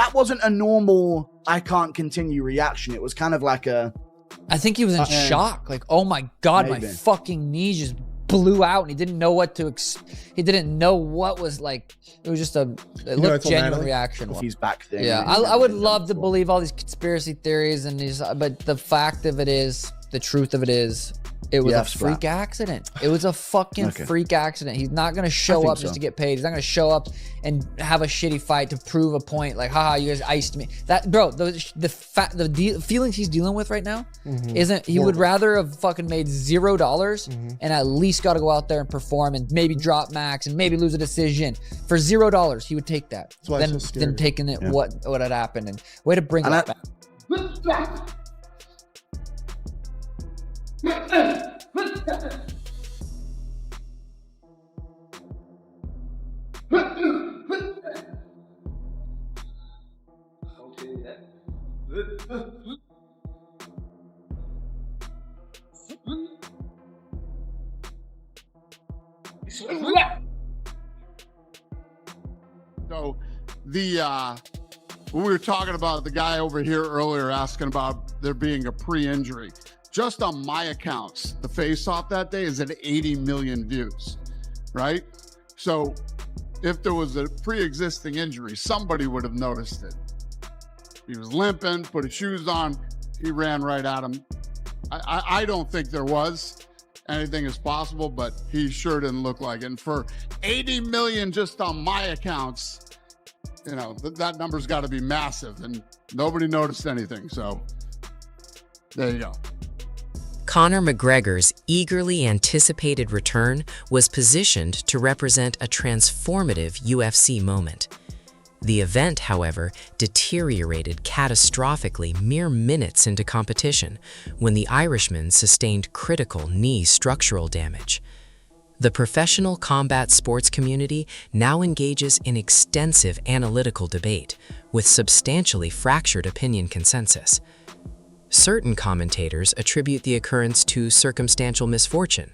that wasn't a normal I can't continue reaction. It was kind of like a, I think he was in shock. Like, oh my God, maybe. my fucking knees just blew out, and he didn't know what to. He didn't know what was like. It was just a genuine reaction. He's back there. Yeah, I would love to believe all these conspiracy theories and these, but the fact of it is, the truth of it is, it was a freak accident. It was a fucking freak accident. He's not gonna show up just to get paid. He's not gonna show up and have a shitty fight to prove a point. Like, haha, you guys iced me. That, bro, the feelings he's dealing with right now isn't. He would rather have fucking made $0 and at least got to go out there and perform and maybe drop Max and maybe lose a decision for $0. He would take that than taking it what had happened. And way to bring it back. So when we were talking about the guy over here earlier asking about there being a pre-injury, just on my accounts, the face-off that day is at 80 million views, right? So if there was a pre-existing injury, somebody would have noticed it. He was limping, put his shoes on, he ran right at him. I don't think there was. Anything is possible, but he sure didn't look like it. And for 80 million just on my accounts, you know, that number's got to be massive, and nobody noticed anything. So there you go. Conor McGregor's eagerly anticipated return was positioned to represent a transformative UFC moment. The event, however, deteriorated catastrophically mere minutes into competition when the Irishman sustained critical knee structural damage. The professional combat sports community now engages in extensive analytical debate with substantially fractured opinion consensus. Certain commentators attribute the occurrence to circumstantial misfortune,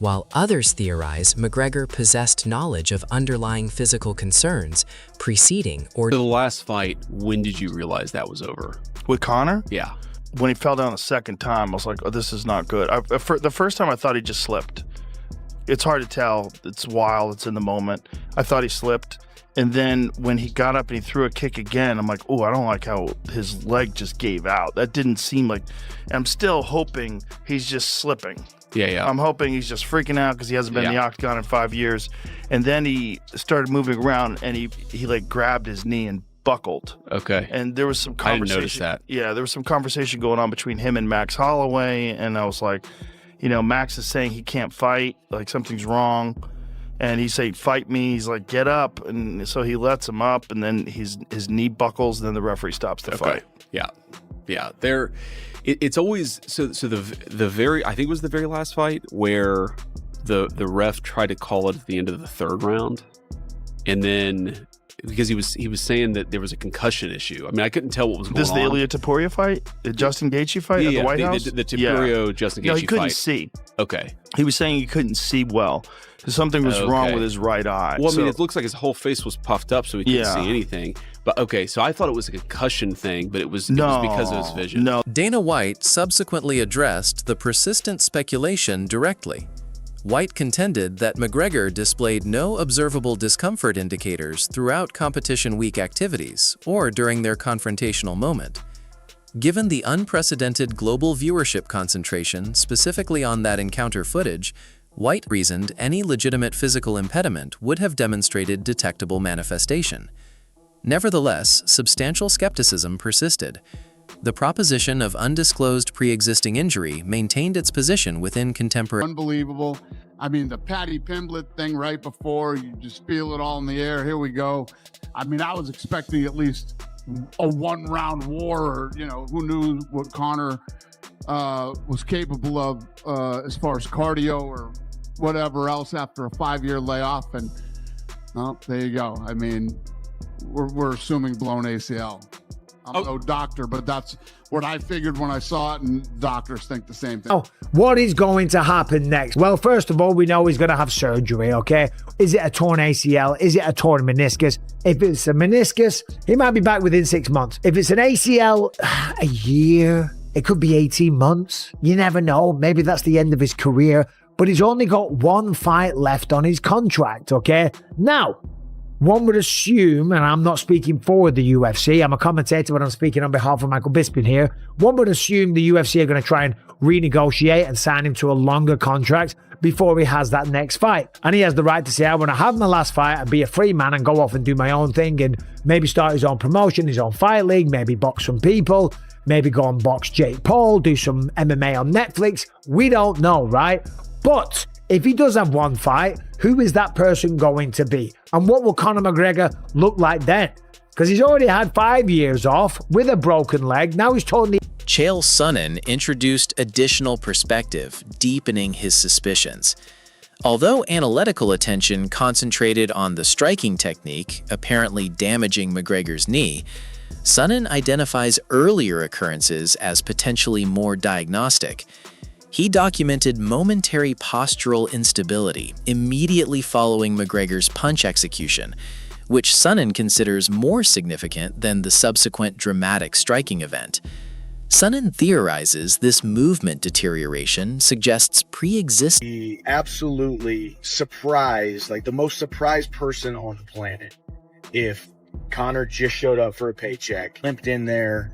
while others theorize McGregor possessed knowledge of underlying physical concerns preceding or... The last fight, when did you realize that was over? With Conor? Yeah. When he fell down the second time, I was like, oh, this is not good. The first time I thought he just slipped. It's hard to tell. It's wild. It's in the moment. I thought he slipped. And then when he got up and he threw a kick again, I'm like, oh, I don't like how his leg just gave out. That didn't seem like... I'm still hoping he's just slipping. Yeah. I'm hoping he's just freaking out because he hasn't been in the octagon in 5 years. And then he started moving around and he like grabbed his knee and buckled. Okay. And there was some conversation. I didn't notice that. Yeah, there was some conversation going on between him and Max Holloway. And I was like, you know, Max is saying he can't fight, like something's wrong. And he's saying, fight me. He's like, get up. And so he lets him up, and then his knee buckles, and then the referee stops the fight. Yeah. It's always so the very, I think it was the very last fight where the ref tried to call it at the end of the third round, and then because he was saying that there was a concussion issue. I mean, I couldn't tell what was going on. This is the Ilya Topuria fight, the Justin Gaethje fight at the White House. The Topuria Justin Gaethje fight. No, he couldn't see. Okay. He was saying he couldn't see well because something was wrong with his right eye. Well, I mean, it looks like his whole face was puffed up, so he couldn't see anything. But okay, so I thought it was a concussion thing, but it was because of his vision. No. Dana White subsequently addressed the persistent speculation directly. White contended that McGregor displayed no observable discomfort indicators throughout competition week activities or during their confrontational moment. Given the unprecedented global viewership concentration specifically on that encounter footage, White reasoned any legitimate physical impediment would have demonstrated detectable manifestation. Nevertheless, substantial skepticism persisted. The proposition of undisclosed pre-existing injury maintained its position within contemporary... Unbelievable. I mean, the Patty Pimblett thing right before, you just feel it all in the air. Here we go. I mean, I was expecting at least a one-round war, or, you know, who knew what Conor was capable of as far as cardio or whatever else after a 5-year layoff. And, well, there you go. I mean, we're assuming blown ACL. I'm no doctor, but that's what I figured when I saw it, and doctors think the same thing. Oh, what is going to happen next? Well, first of all, we know he's going to have surgery, okay? Is it a torn ACL? Is it a torn meniscus? If it's a meniscus, he might be back within 6 months. If it's an ACL, a year. It could be 18 months. You never know. Maybe that's the end of his career. But he's only got one fight left on his contract, okay? Now, one would assume, and I'm not speaking for the UFC, I'm a commentator, but I'm speaking on behalf of Michael Bisping here. One would assume the UFC are going to try and renegotiate and sign him to a longer contract before he has that next fight. And he has the right to say, I want to have my last fight and be a free man and go off and do my own thing and maybe start his own promotion, his own fight league, maybe box some people, maybe go and box Jake Paul, do some MMA on Netflix. We don't know, right? But if he does have one fight, who is that person going to be? And what will Conor McGregor look like then? Because he's already had 5 years off with a broken leg. Now he's totally... Chael Sonnen introduced additional perspective, deepening his suspicions. Although analytical attention concentrated on the striking technique, apparently damaging McGregor's knee, Sonnen identifies earlier occurrences as potentially more diagnostic. He documented momentary postural instability immediately following McGregor's punch execution, which Sonnen considers more significant than the subsequent dramatic striking event. Sonnen theorizes this movement deterioration suggests pre-existing. Be absolutely surprised, like the most surprised person on the planet, if Conor just showed up for a paycheck, limped in there,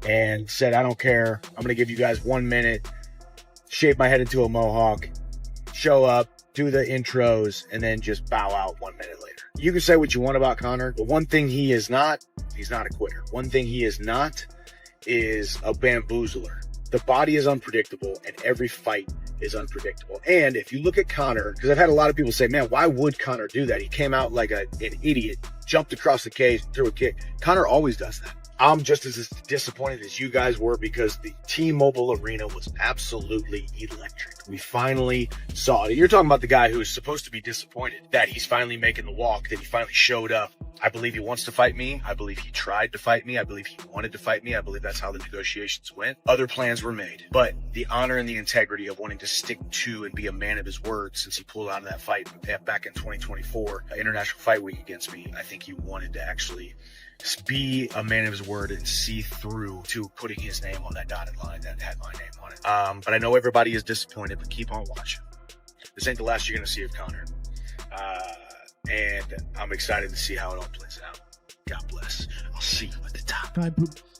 and said, I don't care, I'm going to give you guys 1 minute, shape my head into a mohawk, show up, do the intros, and then just bow out 1 minute later. You can say what you want about Conor, but one thing he is not, he's not a quitter. One thing he is not is a bamboozler. The body is unpredictable, and every fight is unpredictable. And if you look at Conor, because I've had a lot of people say, man, why would Conor do that? He came out like an idiot, jumped across the cage, threw a kick. Conor always does that. I'm just as disappointed as you guys were because the T-Mobile Arena was absolutely electric. We finally saw it. You're talking about the guy who is supposed to be disappointed that he's finally making the walk, that he finally showed up. I believe he wants to fight me. I believe he tried to fight me. I believe he wanted to fight me. I believe that's how the negotiations went. Other plans were made. But the honor and the integrity of wanting to stick to and be a man of his word since he pulled out of that fight back in 2024, International Fight Week against me, I think he wanted to actually be a man of his word and see through to putting his name on that dotted line that had my name on it. But I know everybody is disappointed, but keep on watching. This ain't the last you're going to see of Conor. And I'm excited to see how it all plays out. God bless. I'll see you at the top. Guy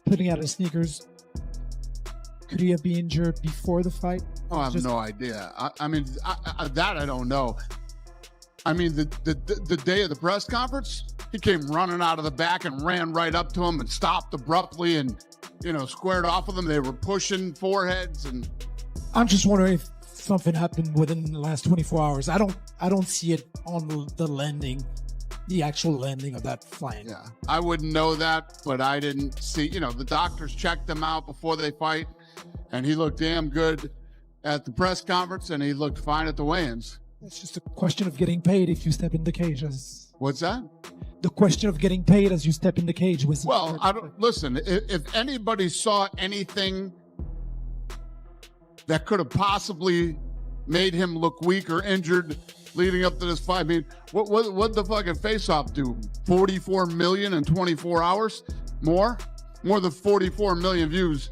putting out his sneakers. Could he have been injured before the fight? Oh, I have no idea. I mean, that I don't know. I mean, the day of the press conference, he came running out of the back and ran right up to him and stopped abruptly and, squared off with him. They were pushing foreheads and. I'm just wondering if something happened within the last 24 hours. I don't see it on the landing, the actual landing of that flight. Yeah, I wouldn't know that, but I didn't see. The doctors checked him out before they fight, and he looked damn good at the press conference, and he looked fine at the weigh-ins. It's just a question of getting paid if you step in the cage. What's that? The question of getting paid as you step in the cage. Well, I don't listen. If anybody saw anything that could have possibly made him look weak or injured leading up to this fight, I mean, what the fucking face-off do? 44 million in 24 hours? More than 44 million views.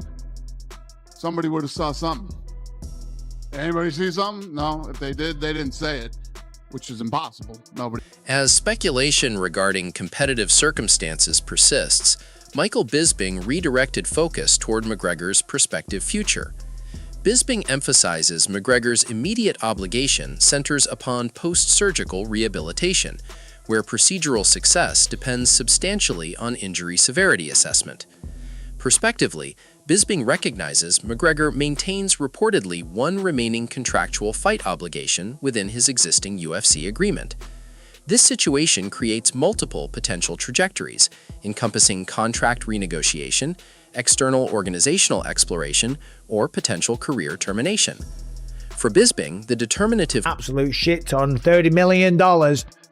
Somebody would have saw something. Anybody see something? No. If they did, they didn't say it, which is impossible. Nobody. As speculation regarding competitive circumstances persists, Michael Bisping redirected focus toward McGregor's prospective future. Bisping emphasizes McGregor's immediate obligation centers upon post-surgical rehabilitation, where procedural success depends substantially on injury severity assessment. Prospectively, Bisping recognizes McGregor maintains reportedly one remaining contractual fight obligation within his existing UFC agreement. This situation creates multiple potential trajectories, encompassing contract renegotiation, external organizational exploration, or potential career termination. For Bisping, the determinative absolute shit ton, $30 million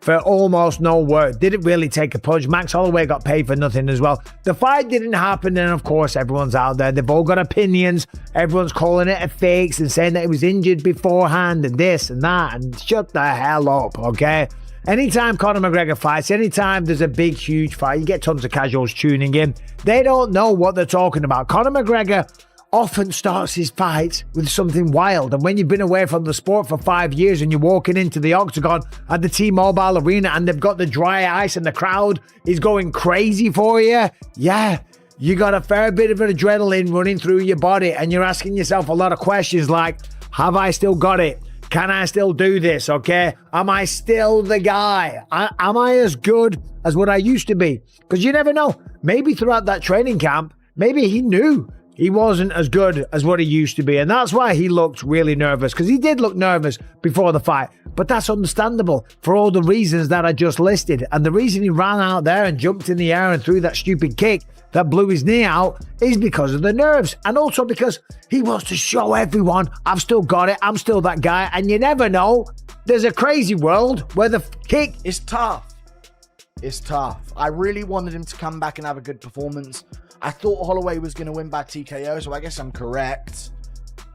for almost no work. Didn't really take a punch. Max Holloway got paid for nothing as well. The fight didn't happen, and of course, everyone's out there. They've all got opinions. Everyone's calling it a fakes and saying that he was injured beforehand and this and that, and shut the hell up, okay? Anytime Conor McGregor fights, anytime there's a big, huge fight, you get tons of casuals tuning in. They don't know what they're talking about. Conor McGregor often starts his fights with something wild. And when you've been away from the sport for 5 years and you're walking into the octagon at the T-Mobile Arena and they've got the dry ice and the crowd is going crazy for you, yeah, you got a fair bit of adrenaline running through your body and you're asking yourself a lot of questions like, have I still got it? Can I still do this, okay? Am I still the guy? Am I as good as what I used to be? Because you never know. Maybe throughout that training camp, maybe he knew he wasn't as good as what he used to be. And that's why he looked really nervous, because he did look nervous before the fight. But that's understandable for all the reasons that I just listed. And the reason he ran out there and jumped in the air and threw that stupid kick that blew his knee out is because of the nerves. And also because he wants to show everyone, I've still got it, I'm still that guy. And you never know, there's a crazy world where the kick is tough. It's tough. I really wanted him to come back and have a good performance. I thought Holloway was going to win by TKO, so I guess I'm correct.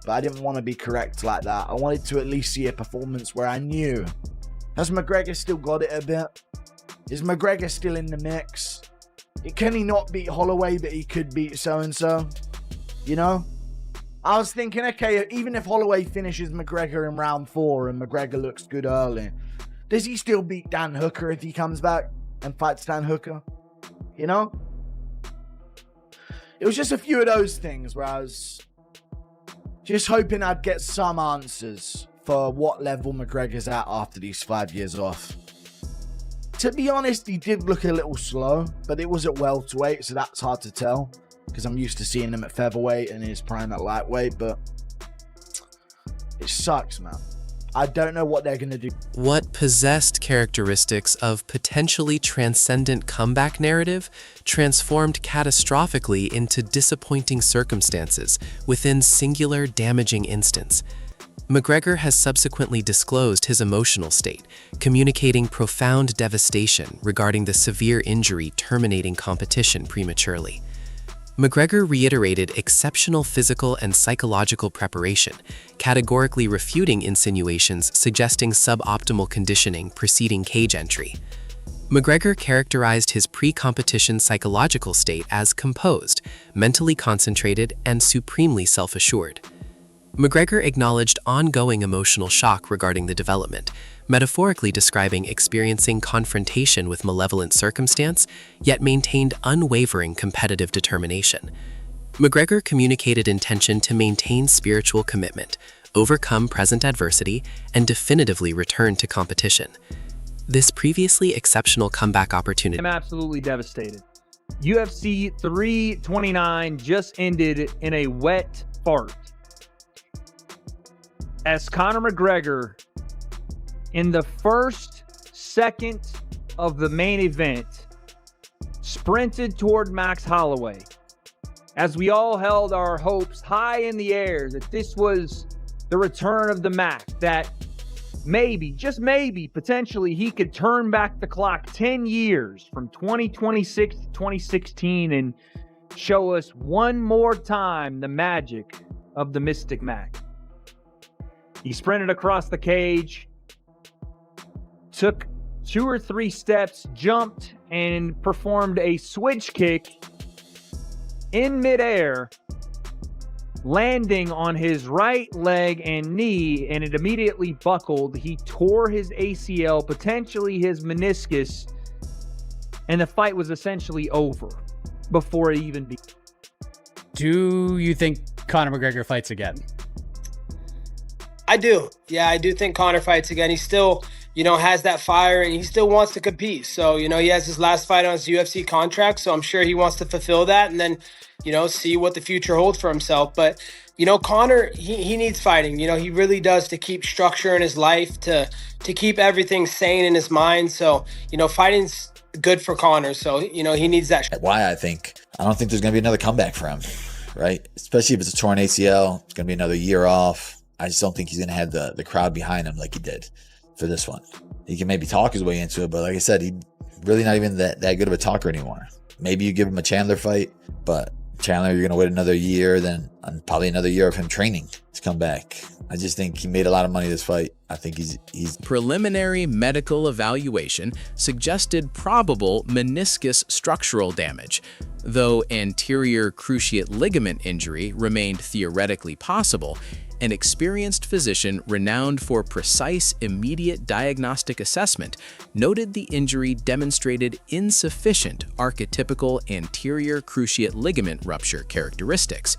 But I didn't want to be correct like that. I wanted to at least see a performance where I knew. Has McGregor still got it a bit? Is McGregor still in the mix? Can he not beat Holloway, but he could beat so-and-so? You know? I was thinking, okay, even if Holloway finishes McGregor in round 4 and McGregor looks good early, does he still beat Dan Hooker if he comes back and fights Dan Hooker? You know? It was just a few of those things where I was just hoping I'd get some answers for what level McGregor's at after these 5 years off. To be honest, he did look a little slow, but it was at welterweight, so that's hard to tell because I'm used to seeing him at featherweight and his prime at lightweight, but it sucks, man. I don't know what they're going to do. What possessed characteristics of potentially transcendent comeback narrative transformed catastrophically into disappointing circumstances within singular damaging instance? McGregor has subsequently disclosed his emotional state, communicating profound devastation regarding the severe injury terminating competition prematurely. McGregor reiterated exceptional physical and psychological preparation, categorically refuting insinuations suggesting suboptimal conditioning preceding cage entry. McGregor characterized his pre-competition psychological state as composed, mentally concentrated, and supremely self-assured. McGregor acknowledged ongoing emotional shock regarding the development, metaphorically describing experiencing confrontation with malevolent circumstance, yet maintained unwavering competitive determination. McGregor communicated intention to maintain spiritual commitment, overcome present adversity, and definitively return to competition. This previously exceptional comeback opportunity. I'm absolutely devastated. UFC 329 just ended in a wet fart. As Conor McGregor, in the first second of the main event, sprinted toward Max Holloway, as we all held our hopes high in the air that this was the return of the Max, that maybe, just maybe, potentially he could turn back the clock 10 years from 2026 to 2016 and show us one more time the magic of the Mystic Mac. He sprinted across the cage, took 2 or 3 steps, jumped, and performed a switch kick in midair, landing on his right leg and knee, and it immediately buckled. He tore his ACL, potentially his meniscus, and the fight was essentially over before it even began. Do you think Conor McGregor fights again? I do. Yeah, I do think Conor fights again. He still, has that fire and he still wants to compete. So, he has his last fight on his UFC contract. So I'm sure he wants to fulfill that and then, see what the future holds for himself. But, Conor, he needs fighting. He really does, to keep structure in his life, to keep everything sane in his mind. So, fighting's good for Conor. So, he needs that. Why I don't think there's going to be another comeback for him, right? Especially if it's a torn ACL, it's going to be another year off. I just don't think he's going to have the crowd behind him like he did for this one. he can maybe talk his way into it. But like I said, he really not even that good of a talker anymore. Maybe you give him a Chandler fight, but Chandler, you're going to wait another year, then probably another year of him training to come back. I just think he made a lot of money this fight. I think he's Preliminary medical evaluation suggested probable meniscus structural damage, though anterior cruciate ligament injury remained theoretically possible. An experienced physician renowned for precise, immediate diagnostic assessment noted the injury demonstrated insufficient archetypical anterior cruciate ligament rupture characteristics.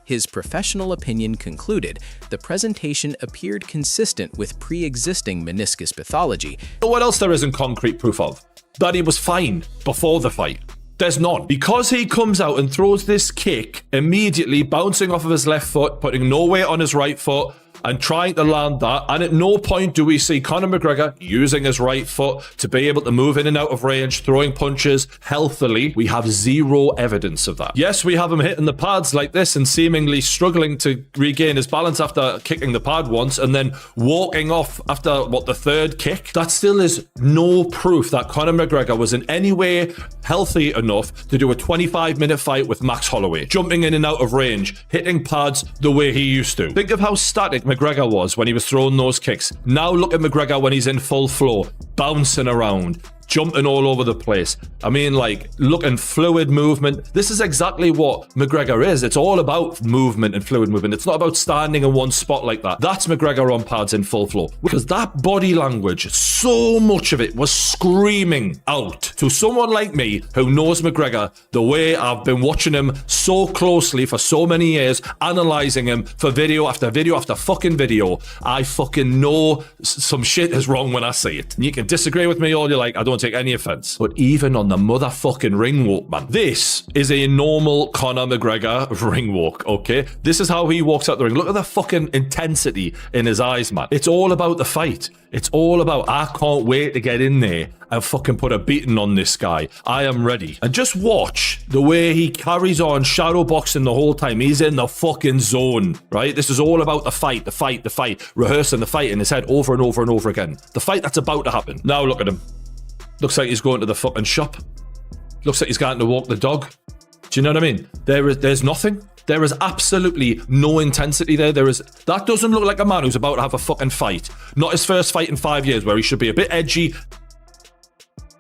His professional opinion concluded the presentation appeared consistent with pre-existing meniscus pathology. What else there isn't concrete proof of? That he was fine before the fight. There's none. Because he comes out and throws this kick, immediately bouncing off of his left foot, putting no weight on his right foot, and trying to land that. And at no point do we see Conor McGregor using his right foot to be able to move in and out of range, throwing punches healthily. We have zero evidence of that. Yes, we have him hitting the pads like this and seemingly struggling to regain his balance after kicking the pad once and then walking off after, the third kick. That still is no proof that Conor McGregor was in any way healthy enough to do a 25-minute fight with Max Holloway, jumping in and out of range, hitting pads the way he used to. Think of how static McGregor was when he was throwing those kicks. Now look at McGregor when he's in full flow, bouncing around, jumping all over the place. I mean, looking fluid movement. This is exactly what McGregor is. It's all about movement and fluid movement. It's not about standing in one spot like that. That's McGregor on pads in full flow. Because that body language, so much of it was screaming out to someone like me who knows McGregor the way I've been watching him so closely for so many years, analyzing him for video after video after fucking video. I fucking know some shit is wrong when I see it. And you can disagree with me all you like. I don't take any offense. But even on the motherfucking ring walk, man, this is a normal Conor McGregor ring walk, okay? This is how he walks out the ring. Look at the fucking intensity in his eyes, man. It's all about the fight. It's all about, I can't wait to get in there and fucking put a beating on this guy. I am ready. And just watch the way he carries on shadow boxing the whole time. He's in the fucking zone, right? This is all about the fight, rehearsing the fight in his head over and over and over again. The fight that's about to happen. Now look at him. Looks like he's going to the fucking shop. Looks like he's going to walk the dog. Do you know what I mean? There's nothing. There is absolutely no intensity there. That doesn't look like a man who's about to have a fucking fight. Not his first fight in 5 years, where he should be a bit edgy,